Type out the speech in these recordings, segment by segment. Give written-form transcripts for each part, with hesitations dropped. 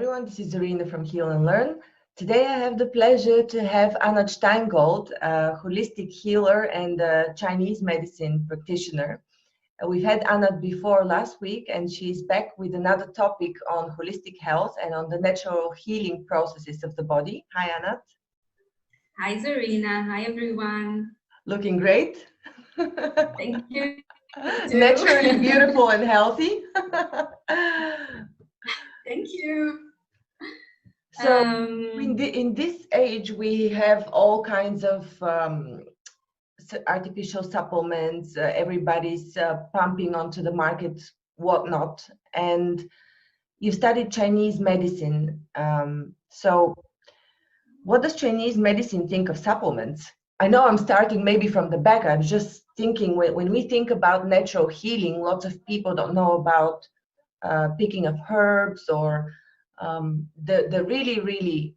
everyone, this is Irina from Heal and Learn. Today I have the pleasure to have Anat Steingold, a holistic healer and a Chinese medicine practitioner. We've had Anat before last week, and she's back with another topic on holistic health and on the natural healing processes of the body. Hi, Anat. Hi, Zarina. Hi, everyone. Looking great. Thank you. Naturally beautiful and healthy. Thank you. So in this age, we have all kinds of artificial supplements. Everybody's pumping onto the market, whatnot. And you've studied Chinese medicine. So what does Chinese medicine think of supplements? I know I'm starting maybe from the back. I'm just thinking when we think about natural healing, lots of people don't know about picking of herbs or the really, really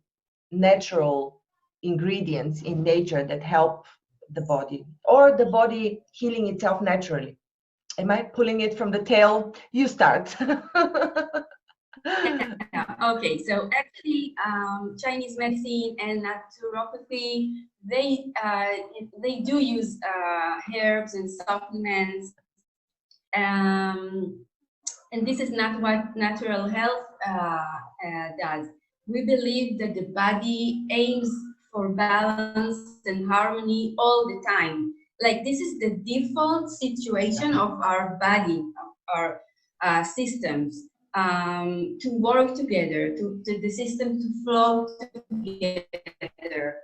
natural ingredients in nature that help the body, or the body healing itself naturally. Am I pulling it from the tail? You start. Okay, so actually Chinese medicine and naturopathy, they do use herbs and supplements, and this is not what natural health does. We believe that the body aims for balance and harmony all the time. Like, this is the default situation of our body, our systems, to work together, to the system to flow together.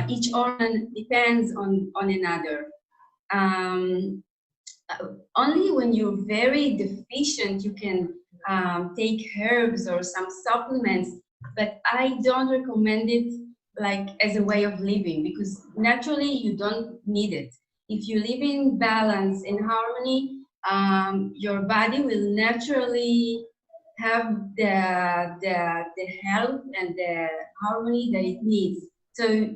Each organ depends on another. Only when you're very deficient, you can take herbs or some supplements, but I don't recommend it like as a way of living, because naturally you don't need it. If you live in balance, in harmony, your body will naturally have the health and the harmony that it needs. So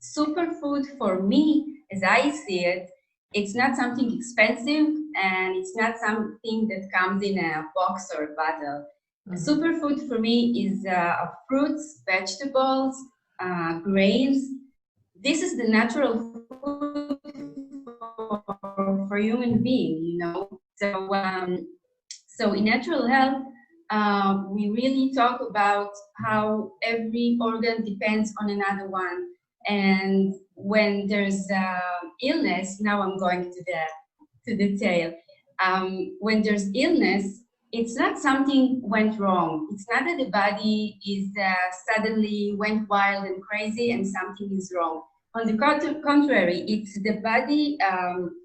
superfood, for me, as I see it, it's not something expensive, and it's not something that comes in a box or a bottle. Superfood for me is fruits, vegetables, grains. This is the natural food for human being, you know. So in natural health, we really talk about how every organ depends on another one. And when there's illness, now I'm going to the tail. When there's illness, it's not something went wrong. It's not that the body is suddenly went wild and crazy and something is wrong. On the contrary, it's the body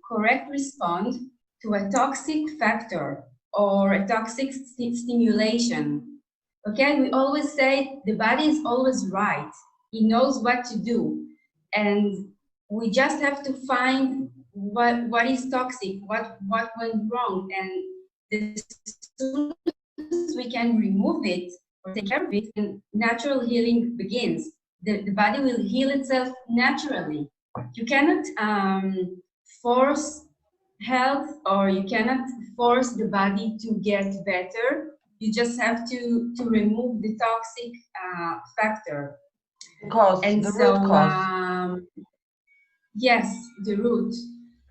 correct response to a toxic factor or a toxic stimulation. Okay, we always say the body is always right. He knows what to do, and we just have to find what is toxic, what went wrong, and the soon as we can remove it or take care of it, and natural healing begins. The body will heal itself naturally. You cannot force health, or you cannot force the body to get better. You just have to remove the toxic factor. And the root cause. Yes, the root.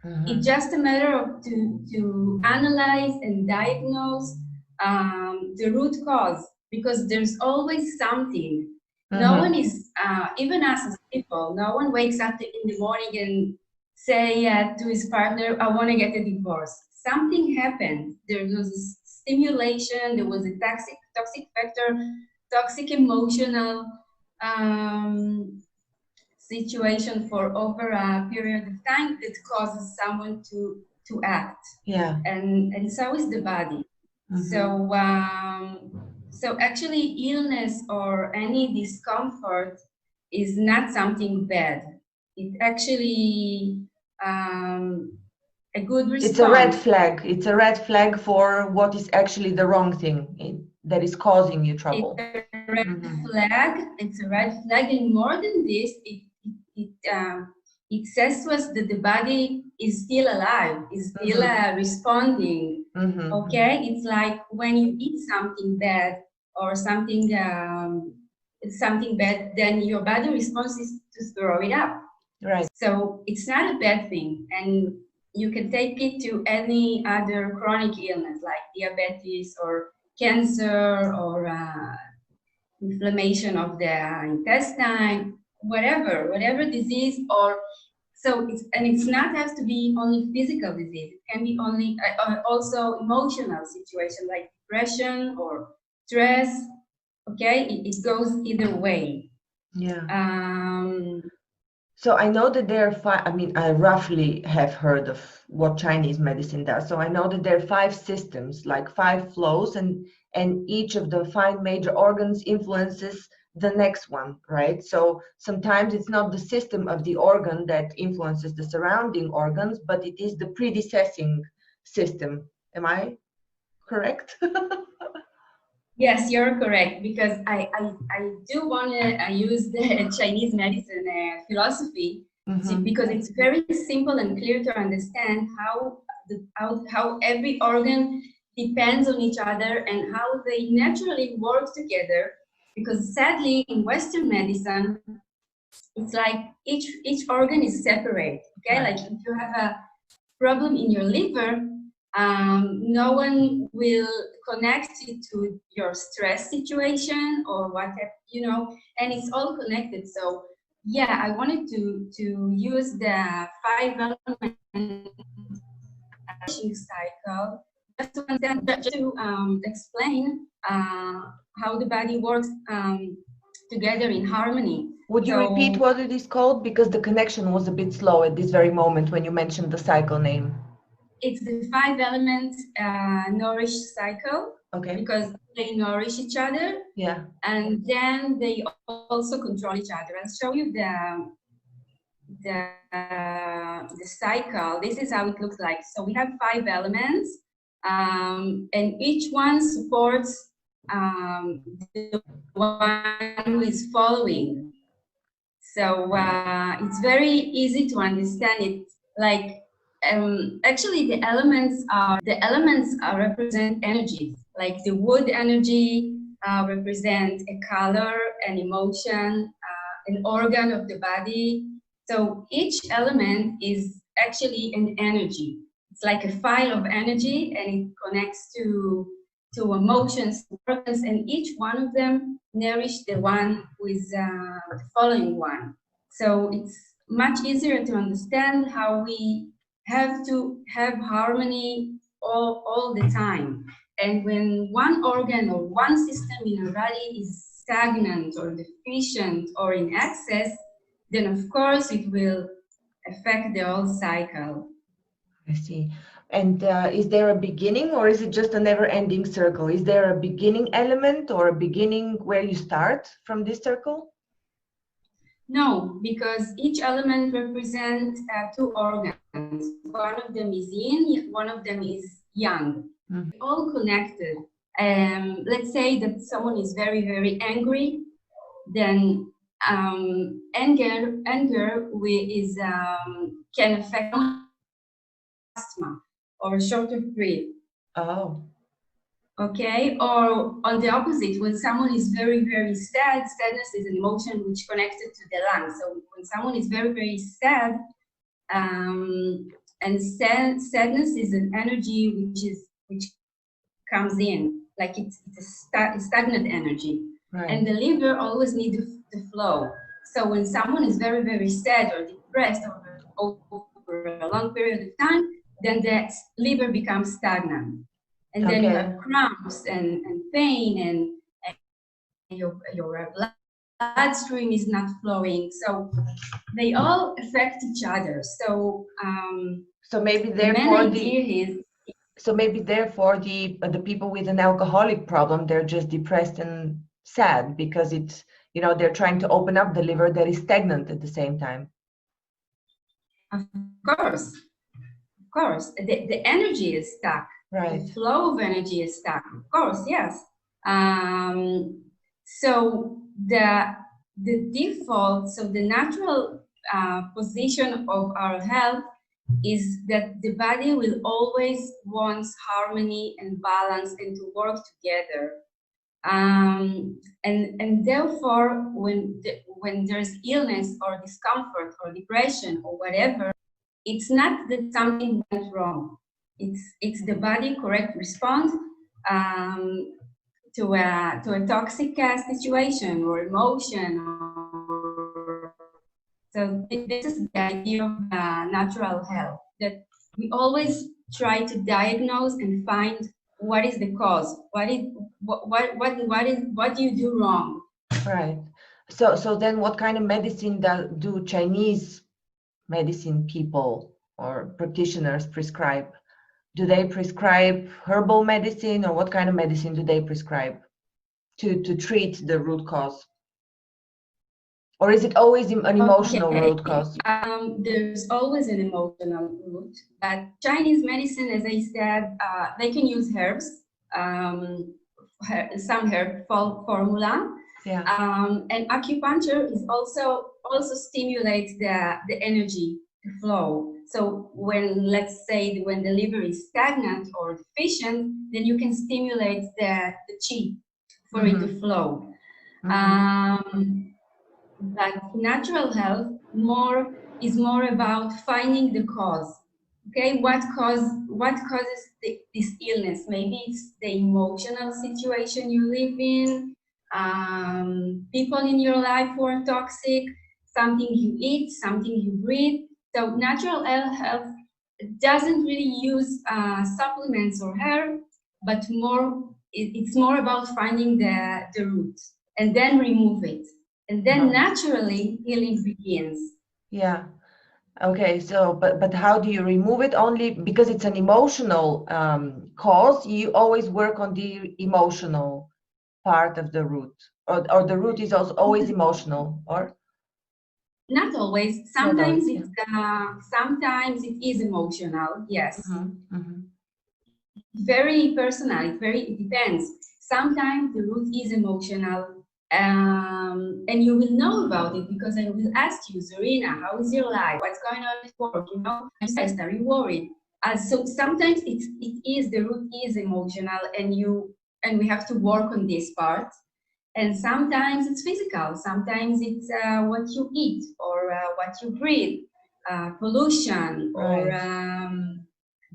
It's just a matter of to analyze and diagnose the root cause, because there's always something. No one is, even us as people, no one wakes up in the morning and say to his partner, I want to get a divorce. Something happened. There was a stimulation, there was a toxic factor, toxic emotional situation for over a period of time that causes someone to act. Yeah. And so is the body. So actually illness or any discomfort is not something bad. It's actually a good response. It's a red flag. It's a red flag for what is actually the wrong thing that is causing you trouble. It's a red flag. It's a red flag, and more than this, it says to us that the body is still alive, is still responding. Okay, it's like when you eat something bad or something bad, then your body response is to throw it up. Right. So it's not a bad thing, and you can take it to any other chronic illness like diabetes or cancer or inflammation of the intestine, whatever disease. Or so it's not has to be only physical disease. It can be only also emotional situation like depression or stress. Okay, it goes either way. Yeah. So I know that there are five, I mean, I roughly have heard of what Chinese medicine does. So I know that there are 5 systems, like 5 flows, and each of the 5 major organs influences the next one, right? So sometimes it's not the system of the organ that influences the surrounding organs, but it is the predecessing system. Am I correct? Yes, you're correct, because I do want to use the Chinese medicine philosophy because it's very simple and clear to understand how every organ depends on each other and how they naturally work together. Because sadly, in Western medicine, it's like each organ is separate. Okay, Right. like if you have a problem in your liver, no one will connect it to your stress situation or whatever, and it's all connected. So yeah, I wanted to use the 5 element cycle just to understand, just to explain how the body works together in harmony. Would you repeat what it is called? Because the connection was a bit slow at this very moment when you mentioned the cycle name. It's the 5 elements nourish cycle. Okay. Because they nourish each other. Yeah. And then they also control each other. I'll show you the cycle. This is how it looks like. So we have 5 elements, and each one supports the one who is following. So it's very easy to understand it. Like actually, the elements represent energies. Like the wood energy represents a color, an emotion, an organ of the body. So each element is actually an energy. It's like a file of energy, and it connects to emotions, organs, and each one of them nourish the one with the following one. So it's much easier to understand how we have to have harmony all the time. And when one organ or one system in our body is stagnant or deficient or in excess, then of course it will affect the whole cycle. I see. And is there a beginning, or is it just a never-ending circle? Is there a beginning element or a beginning where you start from this circle? No, because each element represents 2 organs. One of them is yin, one of them is yang. All connected. Let's say that someone is very, very angry, then anger can affect asthma or short of breath. Oh. Okay, or on the opposite, when someone is very, very sad, sadness is an emotion which connected to the lungs. So when someone is very, very sad, and sadness is an energy which comes in, like it's a stagnant energy. Right. And the liver always needs the flow. So when someone is very, very sad or depressed over a long period of time, then the liver becomes stagnant. And then you have cramps and pain, and your bloodstream is not flowing. So they all affect each other. So maybe therefore the people with an alcoholic problem, they're just depressed and sad because it's, they're trying to open up the liver that is stagnant at the same time. Of course. The energy is stuck. Right. The flow of energy is stuck. Of course, yes. So the default, so the natural position of our health is that the body will always want harmony and balance and to work together. And therefore, when there's illness or discomfort or depression or whatever, it's not that something went wrong. It's the body correct response to a toxic situation or emotion. So this is the idea of natural health, that we always try to diagnose and find what is the cause, what do you do wrong. Right. So then what kind of medicine do Chinese medicine people or practitioners prescribe? Do they prescribe herbal medicine, or what kind of medicine do they prescribe to treat the root cause? Or is it always an emotional root cause? There's always an emotional root, but Chinese medicine, as I said, they can use herbs, some herb formula. Yeah. And acupuncture is also stimulates the energy to flow. So let's say when the liver is stagnant or deficient, then you can stimulate the qi for it to flow. But natural health is more about finding the cause. Okay, what causes this illness? Maybe it's the emotional situation you live in, people in your life who are toxic, something you eat, something you breathe. So natural health doesn't really use supplements or herb, but it's more about finding the root and then remove it. And then naturally healing begins. Yeah. Okay. So, but how do you remove it? Only because it's an emotional cause, you always work on the emotional part of the root, or the root is also always emotional, or? Not always. Sometimes sometimes it is emotional. Yes. Very personal. It depends. Sometimes the root is emotional, and you will know about it because I will ask you, Zarina, how is your life? What's going on at work? You know, I'm stressed. Are you worried? So sometimes the root is emotional, and we have to work on this part. And sometimes it's physical. Sometimes it's what you eat or what you breathe, pollution or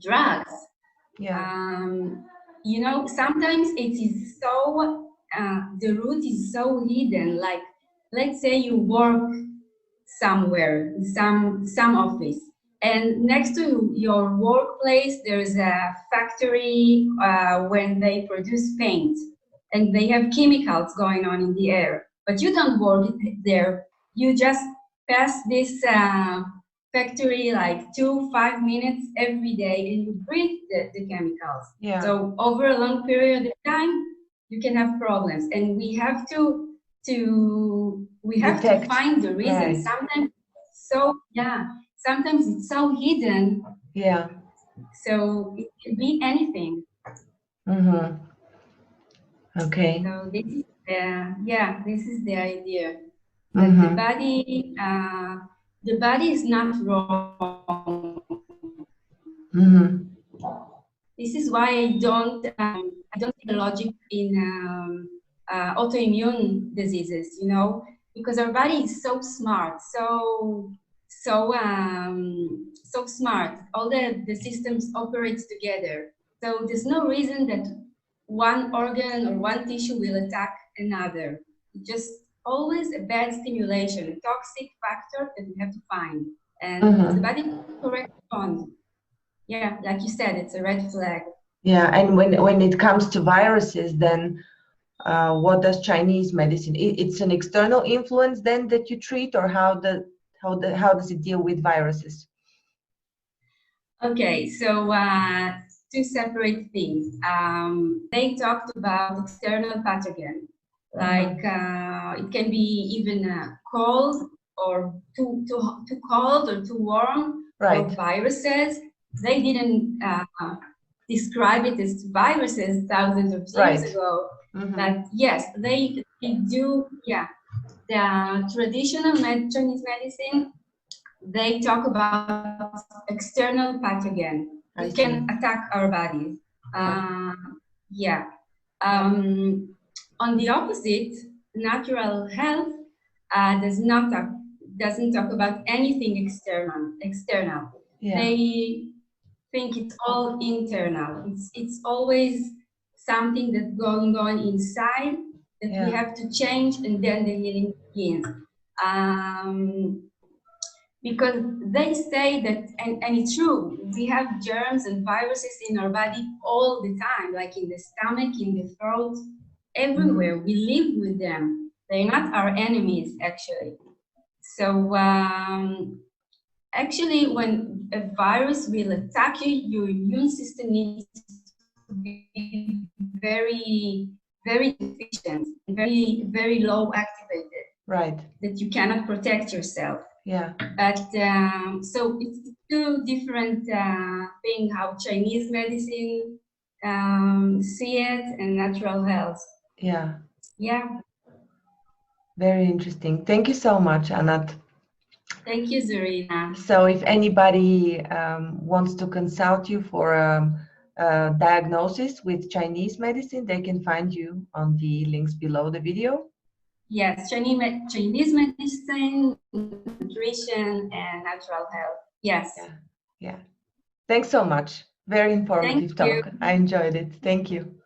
drugs. Yeah. You know, sometimes it is so, the root is so hidden. Like, let's say you work somewhere, some office, and next to your workplace, there's a factory when they produce paint, and they have chemicals going on in the air, but you don't work there. You just pass this factory like 2-5 minutes every day, and you breathe the chemicals. Yeah. So over a long period of time, you can have problems, and we have to find the reason. Right. Sometimes it's so hidden. Yeah. So it can be anything. Okay. So this is this is the idea. That the body is not wrong. This is why I don't see the logic in autoimmune diseases, you know, because our body is so smart, so smart. All the systems operate together. So there's no reason that one organ or one tissue will attack another. Just always a bad stimulation, a toxic factor that we have to find. And the body correct response. Yeah, like you said, it's a red flag. Yeah, and when it comes to viruses, then what does Chinese medicine? It's an external influence then that you treat, or how does it deal with viruses? Okay, so two separate things. They talked about external pathogen, like it can be even cold or too cold or too warm, or viruses. They didn't describe it as viruses thousands of years ago, but yes, they do. Yeah, the traditional Chinese medicine, they talk about external pathogen that can attack our bodies. On the opposite, natural health doesn't talk about anything external. Yeah. They think it's all internal. It's always something that's going on inside that we have to change, and then the healing begins. Because they say that, and it's true, we have germs and viruses in our body all the time, like in the stomach, in the throat, everywhere. We live with them. They're not our enemies, actually. So actually, when a virus will attack you, your immune system needs to be very, very efficient, very, very low activated. Right. That you cannot protect yourself. Yeah. But so it's two different things, how Chinese medicine see it and natural health. Yeah. Yeah. Very interesting. Thank you so much, Anat. Thank you, Zarina. So if anybody wants to consult you for a diagnosis with Chinese medicine, they can find you on the links below the video. Yes, Chinese medicine, nutrition, and natural health. Yes. Yeah. Yeah. Thanks so much. Very informative talk. I enjoyed it. Thank you.